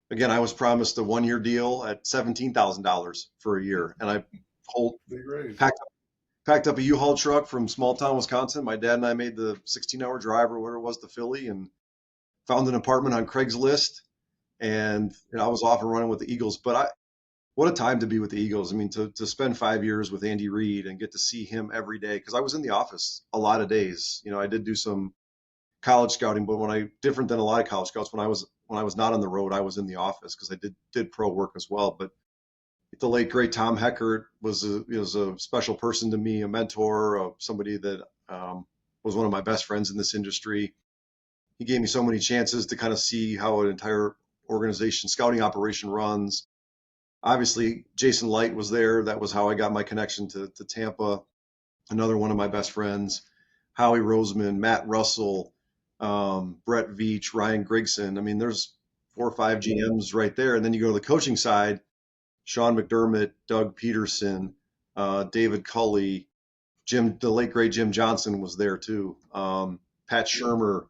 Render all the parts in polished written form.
Again, I was promised a 1-year deal at $17,000 for a year, and I hold, Big raise. packed packed up a U-Haul truck from small town Wisconsin. My dad and I made the 16-hour drive or whatever it was to Philly, and found an apartment on Craigslist, and I was off and running with the Eagles. But what a time to be with the Eagles. I mean, to spend 5 years with Andy Reid and get to see him every day, because I was in the office a lot of days. I did do some college scouting, but different than a lot of college scouts, when I was not on the road, I was in the office because I did pro work as well. But the late great Tom Heckert was a special person to me, a mentor, somebody that was one of my best friends in this industry. He gave me so many chances to kind of see how an entire organization scouting operation runs. Obviously, Jason Light was there. That was how I got my connection to Tampa. Another one of my best friends, Howie Roseman, Matt Russell, Brett Veach, Ryan Grigson. I mean, there's 4 or 5 GMs right there. And then you go to the coaching side, Sean McDermott, Doug Peterson, David Culley, the late great Jim Johnson was there too. Pat Shermer.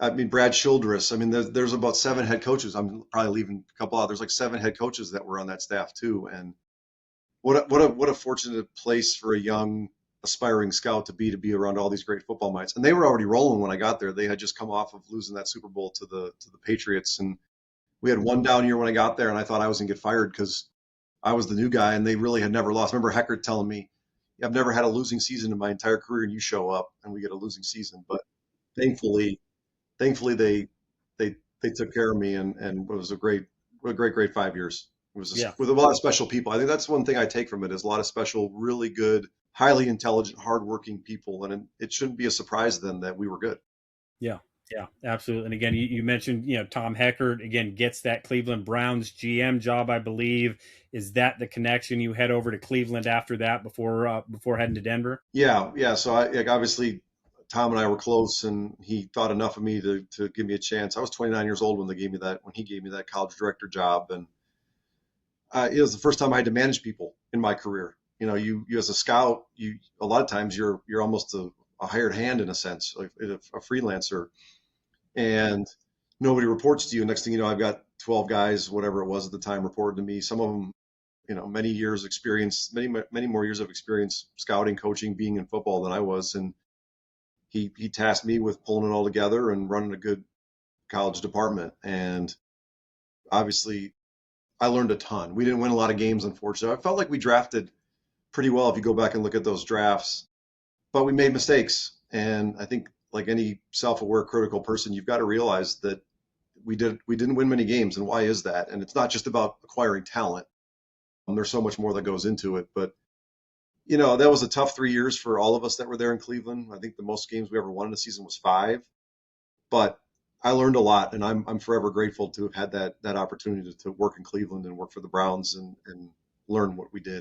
I mean, Brad Childress. I mean, there's about 7 head coaches. I'm probably leaving a couple out. There's like 7 head coaches that were on that staff too. And what a fortunate place for a young aspiring scout to be around all these great football minds. And they were already rolling when I got there. They had just come off of losing that Super Bowl to the Patriots, and we had one down year when I got there, and I thought I was gonna get fired because I was the new guy, and they really had never lost. I remember Heckert telling me, "I've never had a losing season in my entire career, and you show up and we get a losing season." But thankfully, thankfully they took care of me, and it was a great 5 years. It was Yeah. with a lot of special people. I think that's one thing I take from it is a lot of special, really good, highly intelligent, hardworking people, and it shouldn't be a surprise then that we were good. Yeah. Yeah, absolutely. And again, you mentioned, Tom Heckert again gets that Cleveland Browns GM job, I believe. Is that the connection? You head over to Cleveland after that before heading to Denver? Yeah, yeah. So obviously Tom and I were close, and he thought enough of me to give me a chance. I was 29 years old when he gave me that college director job, and it was the first time I had to manage people in my career. You as a scout, you a lot of times you're almost a hired hand in a sense, like a freelancer, and nobody reports to you. Next thing you know, I've got 12 guys, whatever it was at the time, reporting to me. Some of them, many years experience, many more years of experience scouting, coaching, being in football than I was, and he tasked me with pulling it all together and running a good college department. And obviously, I learned a ton. We didn't win a lot of games, unfortunately. I felt like we drafted pretty well if you go back and look at those drafts, but we made mistakes. And I think, like any self-aware, critical person, you've got to realize that we didn't win many games, and why is that? And it's not just about acquiring talent. There's so much more that goes into it, but that was a tough 3 years for all of us that were there in Cleveland. I think the most games we ever won in a season was 5, but I learned a lot, and I'm forever grateful to have had that opportunity to work in Cleveland and work for the Browns and learn what we did.